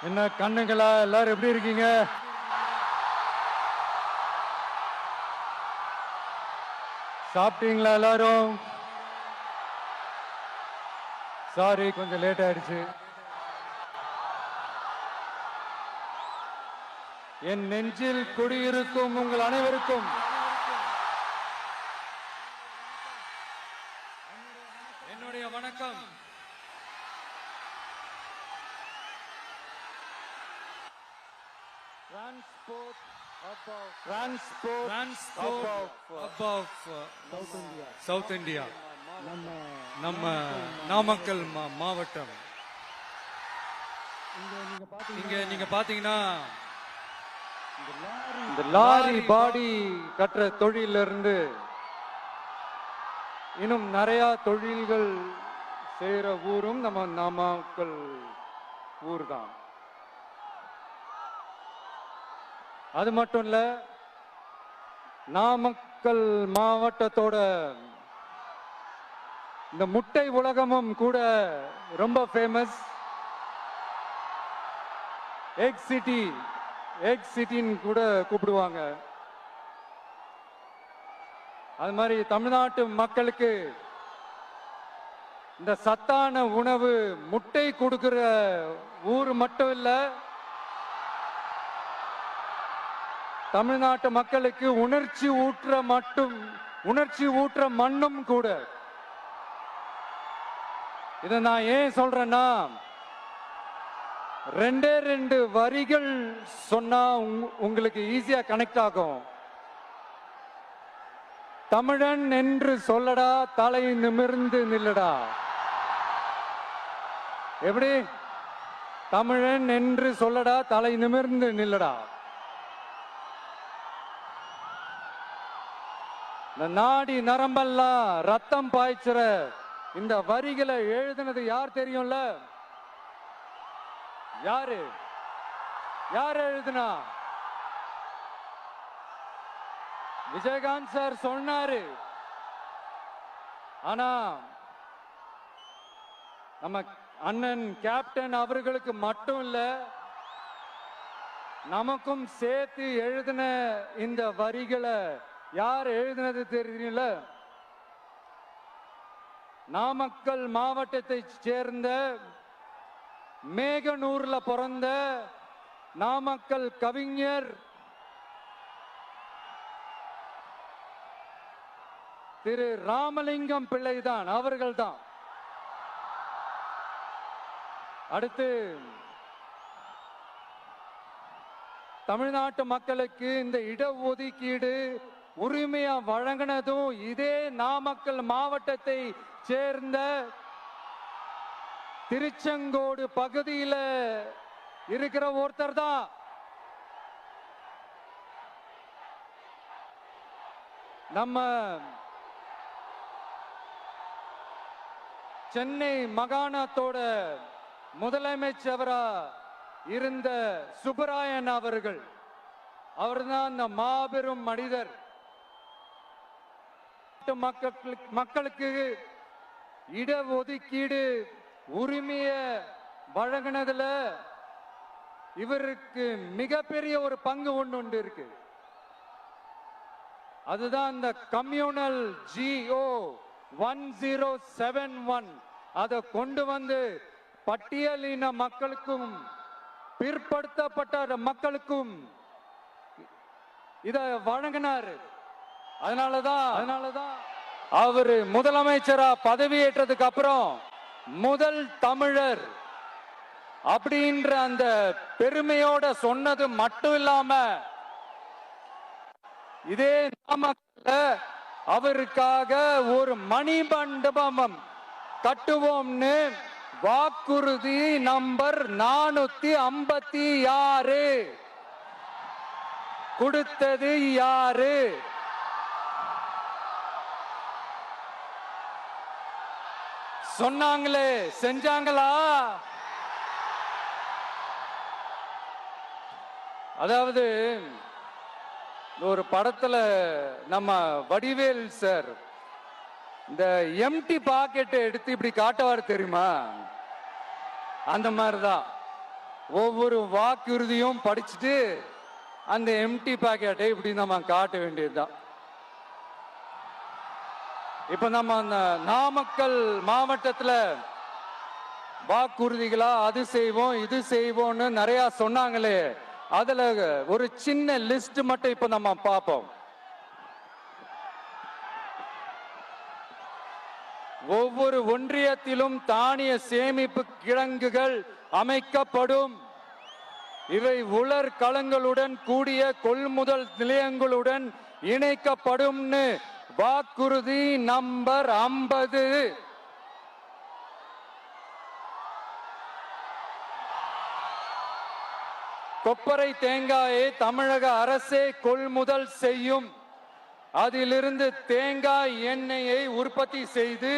என்ன கண்ணுங்களா, எல்லாரும் எப்படி இருக்கீங்க? சாப்பிட்டீங்களா எல்லாரும்? சாரி, கொஞ்சம் லேட் ஆயிடுச்சு. என் நெஞ்சில் குடியிருக்கும் உங்கள் அனைவருக்கும் என்னுடைய வணக்கம். சவுத் இந்தியா, நம்ம நாமக்கல் மாவட்டம். இங்க நீங்க பாத்தீங்கன்னா இந்த லாரி பாடி கட்டுற தொழில இருந்து இன்னும் நிறைய தொழில்கள் செய்யற ஊரும் நம்ம நாமக்கல் ஊர் தான். அது மட்டும் இல்ல, நாமக்கல் மாவட்டத்தோட இந்த முட்டை உலகமும் கூட ரொம்ப ஃபேமஸ். எக் சிட்டின்னு கூட கூப்பிடுவாங்க. அது மாதிரி தமிழ்நாட்டு மக்களுக்கு இந்த சத்தான உணவு முட்டை கொடுக்கிற ஊர் மட்டும் இல்ல, தமிழ்நாட்டு மக்களுக்கு உணர்ச்சி ஊற்ற மண்ணும் கூட. இதை நான் ஏன் சொல்றேன்னா, ரெண்டு வரிகள் சொன்னா உங்களுக்கு ஈஸியா கனெக்ட் ஆகும். தமிழன் என்று சொல்லடா, தலை நிமிர்ந்து நில்லடா. எப்படி? தமிழன் என்று சொல்லடா, தலை நிமிர்ந்து நில்லடா. இந்த நாடி நரம்பெல்லாம் ரத்தம் பாய்ச்சுற இந்த வரிகளை எழுதினது யார் தெரியும்ல? யார் எழுதுனா? விஜயகாந்த் சார் சொன்னாரு. ஆனா நம்ம அண்ணன் கேப்டன் அவர்களுக்கு மட்டும் இல்ல, நமக்கும் சேர்த்து எழுதின இந்த வரிகளை யார் எழுதினது தெரியும்ல? நாமக்கல் மாவட்டத்தை சேர்ந்த மேகனூர்ல பிறந்த நாமக்கல் கவிஞர் திரு ராமலிங்கம் பிள்ளைதான், அவர்கள்தான். அடுத்து தமிழ்நாட்டு மக்களுக்கு இந்த இடஒதுக்கீடு உரிமையா வழங்கினதும் இதே நாமக்கல் மாவட்டத்தை சேர்ந்த திருச்செங்கோடு பகுதியில் இருக்கிற ஒருத்தர் தான். நம்ம சென்னை மாகாணத்தோட முதலமைச்சரா இருந்த சுப்பராயன் அவர்கள். அவர்தான் அந்த மாபெரும் மனிதர். மக்களுக்கு இடஒதுக்கீடு உரிமைய வழங்கினதுல இவருக்கு மிகப்பெரிய ஒரு பங்கு ஒன்று இருக்கு. அதுதான் இந்த கம்யூனல் GO 1071 அதை கொண்டு வந்து பட்டியலின மக்களுக்கும் பிற்படுத்தப்பட்ட மக்களுக்கும் இத வழங்கினார். அதனாலதான் அவரு முதலமைச்சரா பதவியேற்றதுக்கு அப்புறம் முதல் தமிழர் அப்படின்ற அந்த பெருமையோட சொன்னது மட்டும் இல்லாம, இதே நாமக்கல்ல அவருக்காக ஒரு மணிமண்டபம் கட்டுவோம்னு வாக்குறுதி நம்பர் 456 கொடுத்தது யாரு? சொன்னாங்களே, செஞ்சாங்களா? அதாவது ஒரு படத்துல நம்ம வடிவேல் சார் இந்த எம்டி பாக்கெட் எடுத்து இப்படி காட்டுவார் தெரியுமா? அந்த மாதிரிதான் ஒவ்வொரு வாக்குறுதியும் படிச்சுட்டு அந்த எம்டி பாக்கெட்டை இப்படி நம்ம காட்ட வேண்டியதுதான். இப்ப நம்ம அந்த நாமக்கல் மாவட்டத்துல வாக்குறுதிகளா அது செய்வோம் இது செய்வோம்னு நிறைய சொன்னாங்களே, அதுல ஒரு சின்ன லிஸ்ட் மட்டும் இப்ப நம்ம பார்ப்போம். ஒவ்வொரு ஒன்றியத்திலும் தானிய சேமிப்பு கிடங்குகள் அமைக்கப்படும். இவை உலர் களங்களுடன் கூடிய கொள்முதல் நிலையங்களுடன் இணைக்கப்படும். வாக்குறுதி நம்பர் 50. கொப்பரை தேங்காயை தமிழக அரசே கொள்முதல் செய்யும். அதிலிருந்து தேங்காய் எண்ணெயை உற்பத்தி செய்து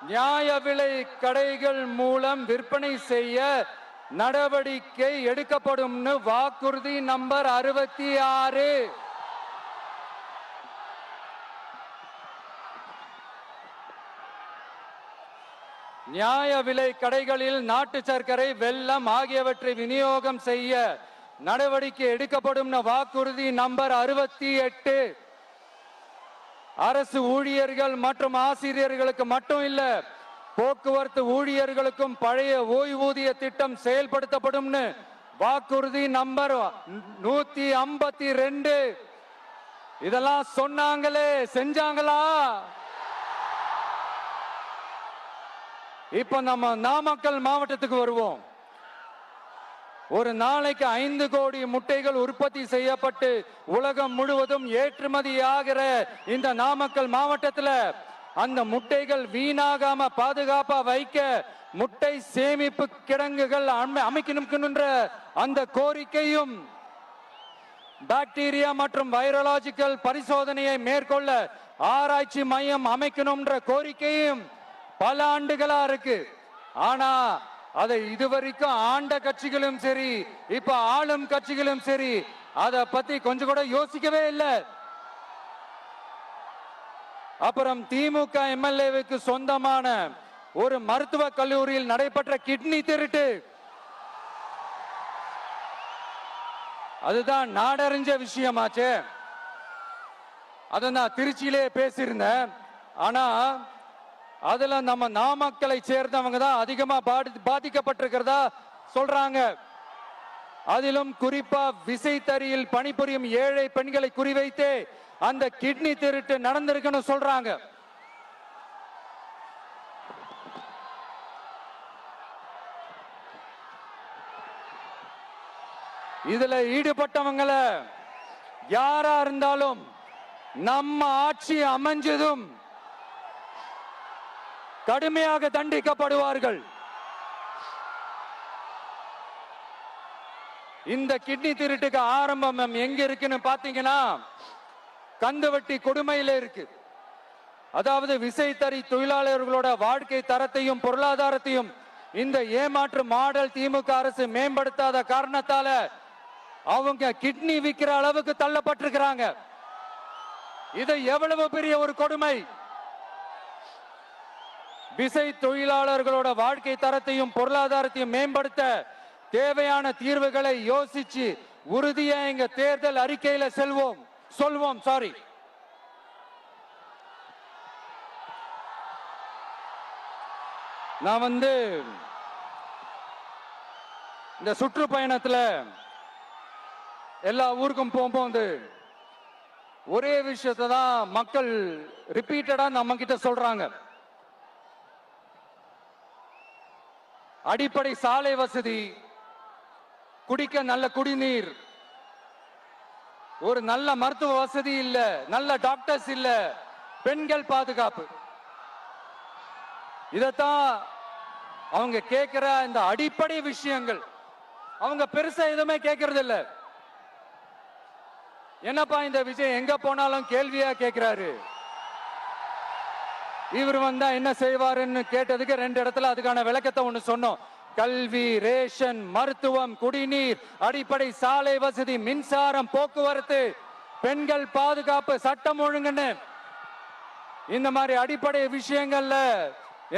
நியாய விலை கடைகள் மூலம் விற்பனை செய்ய நடவடிக்கை எடுக்கப்படும். வாக்குறுதி நம்பர் 66. நியாய விலை கடைகளில் நாட்டு சர்க்கரை, வெல்லம் ஆகியவற்றை விநியோகம் செய்ய நடவடிக்கை எடுக்கப்படும். வாக்குறுதி நம்பர் 68. அரசு ஊழியர்கள் மற்றும் ஆசிரியர்களுக்கு மட்டும் இல்ல, போக்குவரத்து ஊழியர்களுக்கும் பழைய ஓய்வூதிய திட்டம் செயல்படுத்தப்படும். வாக்குறுதி நம்பர் 152. இதெல்லாம் சொன்னாங்களே, செஞ்சாங்களா? இப்ப நம்ம நாமக்கல் மாவட்டத்துக்கு வருவோம். ஒரு நாளைக்கு 5 கோடி முட்டைகள் உற்பத்தி செய்யப்பட்டு உலகம் முழுவதும் ஏற்றுமதி ஆகிற இந்த நாமக்கல் மாவட்டத்தில் அந்த முட்டைகள் வீணாகாம பாதுகாப்பா வைக்க முட்டை சேமிப்பு கிடங்குகள் அமைக்கணும்ன்ற அந்த கோரிக்கையும், பாக்டீரியா மற்றும் வைரலாஜிக்கல் பரிசோதனையை மேற்கொள்ள ஆராய்ச்சி மையம் அமைக்கணும்ன்ற கோரிக்கையும் பல ஆண்டுகளா இருக்கு. ஆனா அதை இதுவரைக்கும் ஆண்ட கட்சிகளும் சரி, இப்ப ஆளும் கட்சிகளும் சரி, அதை பத்தி கொஞ்சம் கூட யோசிக்கவே இல்லை. அப்புறம் திமுக எம்எல்ஏவுக்கு சொந்தமான ஒரு மருத்துவ கல்லூரியில் நடைபெற்ற கிட்னி திருட்டு, அதுதான் நாடறிஞ்ச விஷயமாச்சு. அதை நான் திருச்சியிலே பேசியிருந்தேன். ஆனா அதுல நம்ம நாமக்கலை சேர்ந்தவங்க தான் அதிகமா பாதிக்கப்பட்டிருக்கிறதா சொல்றாங்க. அதிலும் குறிப்பா விசைத்தறியில் பணிபுரியும் ஏழை பெண்களை குறிவைத்து அந்த கிட்னி திருட்டு நடந்திருக்குன்னு சொல்றாங்க. இதுல ஈடுபட்டவங்களை யாரா இருந்தாலும் நம்ம ஆட்சி அமைஞ்சதும் கடுமையாக தண்டிக்கப்படுவார்கள். இந்த கிட்னி திருட்டுக்கு ஆரம்பம் எங்க இருக்குன்னு பாத்தீங்கன்னா, கந்துவட்டி கொடுமையில இருக்கு. அதாவது விசைத்தறி தொழிலாளர்களோட வாழ்க்கை தரத்தையும் பொருளாதாரத்தையும் இந்த ஏமாற்று மாடல் திமுக அரசு மேம்படுத்தாத காரணத்தால அவங்க கிட்னி விற்கிற அளவுக்கு தள்ளப்பட்டிருக்கிறாங்க. இது எவ்வளவு பெரிய ஒரு கொடுமை! விசை தொழிலாளர்களோட வாழ்க்கை தரத்தையும் பொருளாதாரத்தையும் மேம்படுத்த தேவையான தீர்வுகளை யோசிச்சு உறுதியா எங்க தேர்தல் அறிக்கையில சொல்வோம். நான் இந்த சுற்றுப்பயணத்துல எல்லா ஊருக்கும் போகும்போது ஒரே விஷயத்தை தான் மக்கள் ரிப்பீட்டடா நம்ம கிட்ட சொல்றாங்க. அடிப்படை சாலை வசதி, குடிக்க நல்ல குடிநீர், ஒரு நல்ல மருத்துவ வசதி இல்ல, நல்ல டாக்டர்ஸ் இல்ல, பெண்கள் பாதுகாப்பு. இதத்தான் அவங்க கேட்கிற இந்த அடிப்படை விஷயங்கள். அவங்க பெருசா எதுவுமே கேட்கறது இல்ல. என்னப்பா இந்த விஜய் எங்க போனாலும் கேள்வியா கேட்கிறாரு, இவர் வந்தா என்ன செய்வாருன்னு கேட்டதுக்கு 2 இடத்துல அதுக்கான விளக்கத்தை ஒண்ணு சொன்னோம். கல்வி, ரேஷன், மருத்துவம், குடிநீர், அடிப்படை சாலை வசதி, மின்சாரம், போக்குவரத்து, பெண்கள் பாதுகாப்பு, சட்டம் ஒழுங்குன்னு இந்த மாதிரி அடிப்படை விஷயங்கள்ல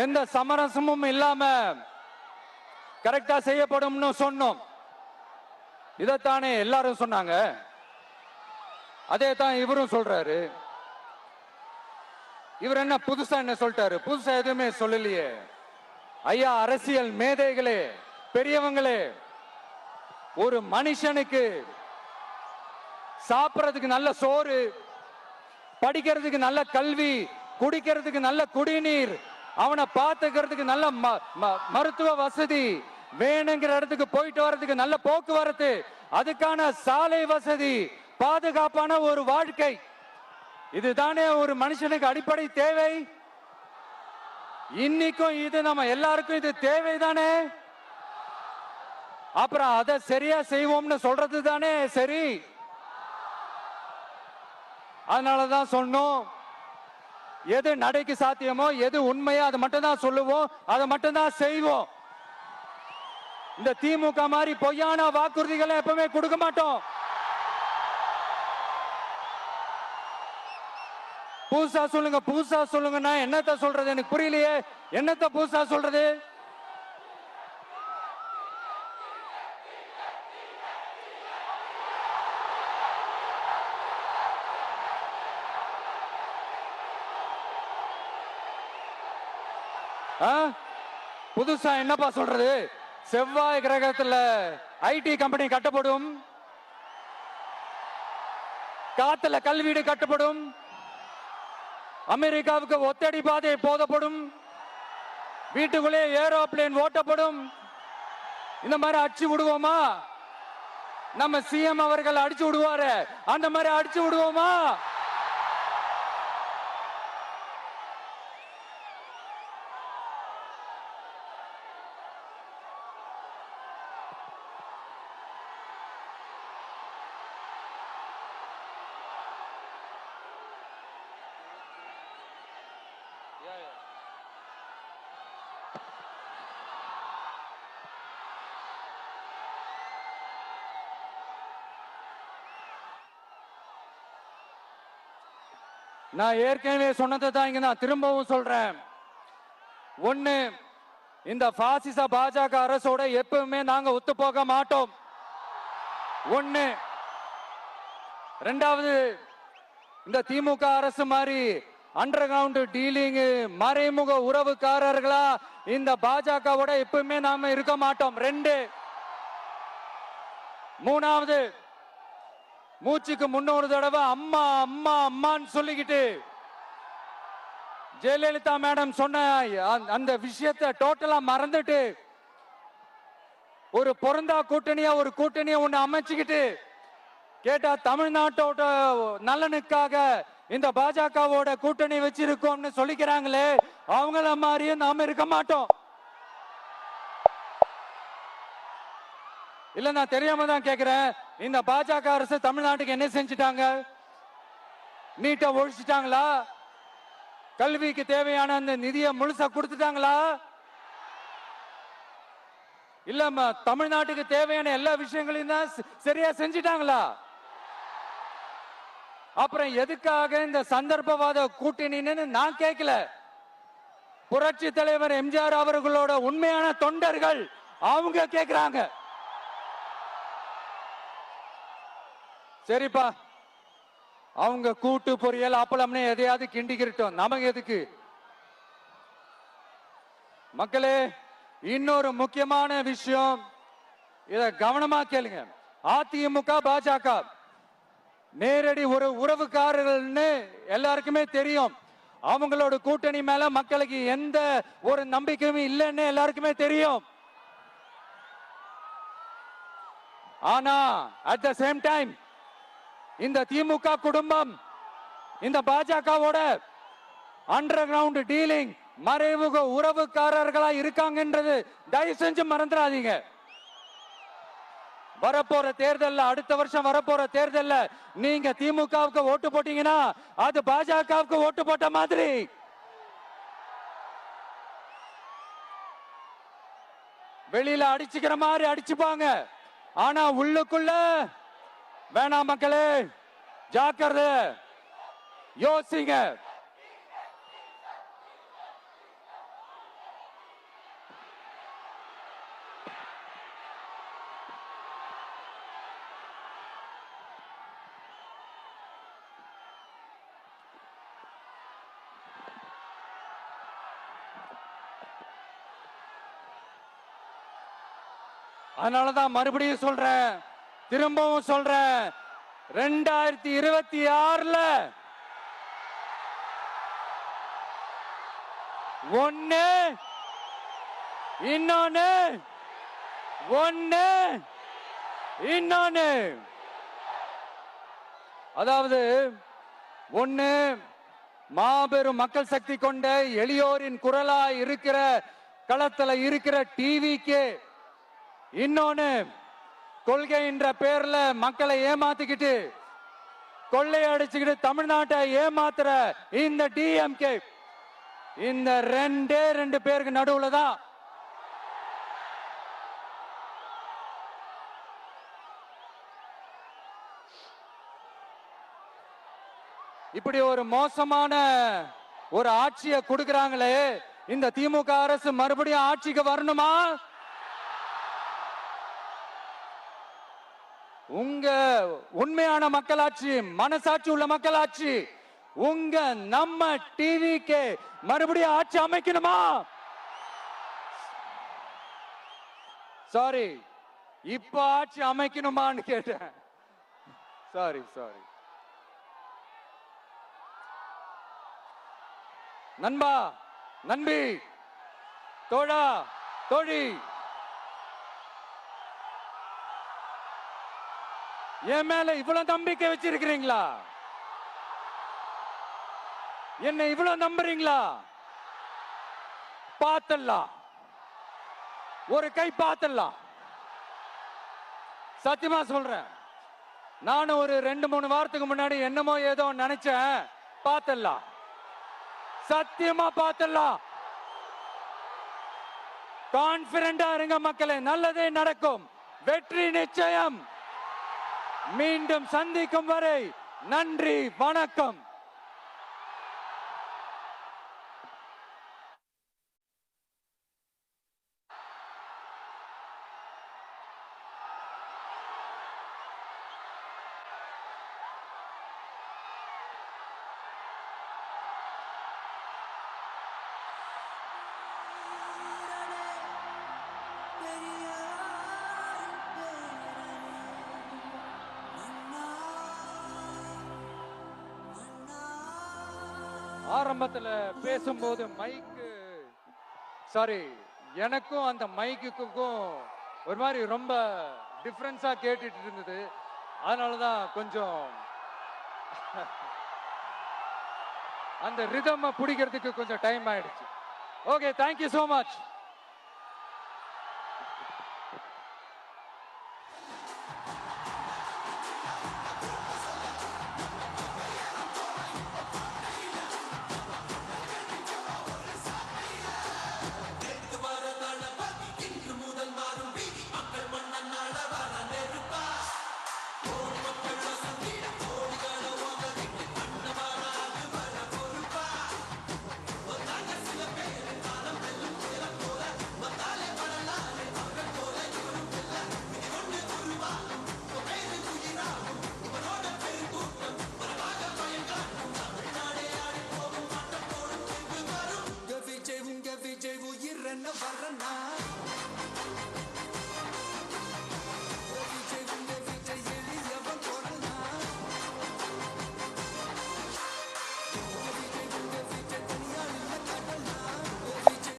எந்த சமரசமும் இல்லாம கரெக்டா செய்யப்படும்னு சொன்னோம். இதைத்தானே எல்லாரும் சொன்னாங்க. அதே தான் இவரும் சொல்றாரு. இவர் என்ன புதுசா என்ன சொல்லிட்டாரு? புதுசா எதுவுமே சொல்லலையே. ஐயா, அரசியல் மேதைகளே, பெரியவங்களே, ஒரு மனுஷனுக்கு சாப்பிடறதுக்கு நல்ல சோறு, படிக்கிறதுக்கு நல்ல கல்வி, குடிக்கிறதுக்கு நல்ல குடிநீர், அவனை பார்த்துக்கிறதுக்கு நல்ல மருத்துவ வசதி, வேணுங்கிற இடத்துக்கு போயிட்டு வர்றதுக்கு நல்ல போக்குவரத்து, அதுக்கான சாலை வசதி, பாதுகாப்பான ஒரு வாழ்க்கை, இதுதானே ஒரு மனுஷனுக்கு அடிப்படை தேவை. இன்னைக்கும் இது நம்ம எல்லாருக்கும் இது தேவைதானே. அப்புறம் அதை சரியா செய்வோம்னு சொல்றது தானே சரி. அதனாலதான் சொன்னோம், எது நடைக்கு சாத்தியமோ, எது உண்மையோ அதை மட்டும் தான் சொல்லுவோம், அதை மட்டும் தான் செய்வோம். இந்த திமுக மாதிரி பொய்யான வாக்குறுதிகளை எப்பவுமே கொடுக்க மாட்டோம். புதுசா சொல்லுங்க, புதுசா சொல்லுங்கன்னா என்னத்த சொல்றது? எனக்கு புரியலையே. என்னத்த புதுசா சொல்றது? புதுசா என்னப்பா சொல்றது? செவ்வாய் கிரகத்துல ஐடி கம்பெனி கட்டப்படும், காத்துல கல்வீடு கட்டப்படும், அமெரிக்காவுக்கு ஒத்தடி பாதை போதப்படும், வீட்டுக்குள்ளே ஏரோப்ளேன் ஓட்டப்படும். இந்த மாதிரி அடிச்சு விடுவோமா? நம்ம சிஎம் அவர்கள் அடிச்சு விடுவாரு, அந்த மாதிரி அடிச்சு விடுவோமா? நான் ஏற்கனவே சொன்னதை தான் இங்க நான் திரும்பவும் சொல்றேன். ஒண்ணு, இந்த பாசிச பாஜக அரசோட எப்பவுமே நாங்க ஒத்து போக மாட்டோம். ஒண்ணு. ரெண்டாவது, இந்த திமுக அரசு மாதிரி அண்டர் கிரவுண்ட் டீலிங், மறைமுக உறவுக்காரர்களா இந்த பாஜகவோட எப்பவுமே நாம இருக்க மாட்டோம். ரெண்டு. மூணாவது, மூச்சுக்கு முன்னொரு தடவை அம்மா அம்மா அம்மான்னு சொல்லிக்கிட்டு ஜெயலலிதா மேடம் சொன்ன அந்த விஷயத்தை டோட்டலா மறந்துட்டு ஒரு பொருந்தா கூட்டணியா ஒரு கூட்டணியை ஒண்ணு அமைச்சுக்கிட்டு கேட்டா தமிழ்நாட்டோட நலனுக்காக இந்த பாஜகவோட கூட்டணி வச்சிருக்கோம்னு சொல்லிக்கிறாங்களே, அவங்கள மாதிரியே நாம இருக்க மாட்டோம். இல்ல, நான் தெரியாம தான் கேக்குறேன். இந்த பாஜக அரசு தமிழ்நாட்டுக்கு என்ன செஞ்சிட்டாங்க? நீட்டை ஒழிச்சிட்டாங்களா? கல்விக்கு தேவையான அந்த நிதியை முழுசா கொடுத்துட்டாங்களா? இல்ல தமிழ்நாட்டுக்கு தேவையான எல்லா விஷயங்களையும் தான் சரியா செஞ்சிட்டாங்களா? அப்புறம் எதுக்காக இந்த சந்தர்ப்பவாத கூட்டணின்னு நான் கேட்கல. புரட்சி தலைவர் எம்ஜிஆர் அவர்களோட உண்மையான தொண்டர்கள் அவங்க கேக்குறாங்க. சரிப்பா, அவங்க கூட்டு பொரியல் அப்பளம்னு எதையாவது கிண்டிக்கிட்டோம், நமக்கு எதுக்கு? மக்களே, இன்னொரு முக்கியமான விஷயம், இத கவனமா கேளுங்க. அதிமுக பாஜக நேரடி ஒரு உறவுக்காரர்கள்னு எல்லாருக்குமே தெரியும். அவங்களோட கூட்டணி மேல மக்களுக்கு எந்த ஒரு நம்பிக்கையும் இல்லைன்னு எல்லாருக்குமே தெரியும். ஆனா அட் த சேம் டைம் இந்த திமுக குடும்பம் இந்த பாஜகவோட அண்டர் கிரவுண்ட் டீலிங், மறைமுக உறவுக்காரர்களா இருக்காங்கன்றது தயவு செஞ்சு மறந்துடாதீங்க. வரப்போற தேர்தல்ல, அடுத்த வருஷம் வரப்போற தேர்தல்ல நீங்க திமுகவுக்கு ஓட்டு போட்டீங்கன்னா அது பாஜகவுக்கு ஓட்டு போட்ட மாதிரி. வெளியில அடிச்சுக்கிற மாதிரி அடிச்சுப்பாங்க, ஆனா உள்ளுக்குள்ள வேணாம். மக்களே, ஜாக்கிரதை, யோசிங்க. அதனாலதான் மறுபடியும் சொல்றேன், திரும்பவும் சொல்றேன், 2026ல ஒண்ணு இன்னொன்னு ஒண்ணு இன்னொன்னு. அதாவது ஒண்ணு மாபெரும் மக்கள் சக்தி கொண்ட எளியோரின் குரலா இருக்கிற களத்துல இருக்கிற டிவிக்கு, இன்னொன்னு கொள்கை என்ற பேர்ல மக்களை ஏமாத்திக்கிட்டு கொள்ளையடிச்சுக்கிட்டு தமிழ்நாட்டை ஏமாத்துற இந்த டிஎம்கே. இந்த ரெண்டு பேருக்கு நடுவுல தான் இப்படி ஒரு மோசமான ஒரு ஆட்சியை கொடுக்கறாங்களே. இந்த திமுக அரசு மறுபடியும் ஆட்சிக்கு வரணுமா? உங்க உண்மையான மக்களாட்சி, மனசாட்சி உள்ள மக்களாட்சி, உங்க நம்ம டிவிக்கு மறுபடியும் ஆட்சி அமைக்கணுமா? சாரி, இப்ப ஆட்சி அமைக்கணுமான்னு கேட்டேன். சாரி. நண்பா, நண்பி, தோழா, தோழி, என் மேல இவ்வளவு நம்பிக்கை வச்சிருக்கிறீங்களா? என்ன இவ்வளவு நம்புறீங்களா? பார்த்தலாம், ஒரு கை பார்த்தலாம். சத்தியமா சொல்றேன், நானும் ஒரு 2-3 வாரத்துக்கு முன்னாடி என்னமோ ஏதோ நினைச்சேன். பார்த்தலாம், சத்தியமா பார்த்தலாம். கான்பிடண்டா இருங்க மக்களே, நல்லதே நடக்கும், வெற்றி நிச்சயம். மீண்டும் சந்திக்கும் வரை நன்றி, வணக்கம். ஆரம்பத்துல பேசும்போது மைக்கு, சாரி, எனக்கும் அந்த மைக்குக்கும் ஒரு மாதிரி ரொம்ப டிஃபரன்ஸா கேட்டுட்டு இருந்தது. அதனாலதான் கொஞ்சம் அந்த ரிதம் பிடிக்கிறதுக்கு கொஞ்சம் டைம் ஆயிடுச்சு. Okay, thank you so much.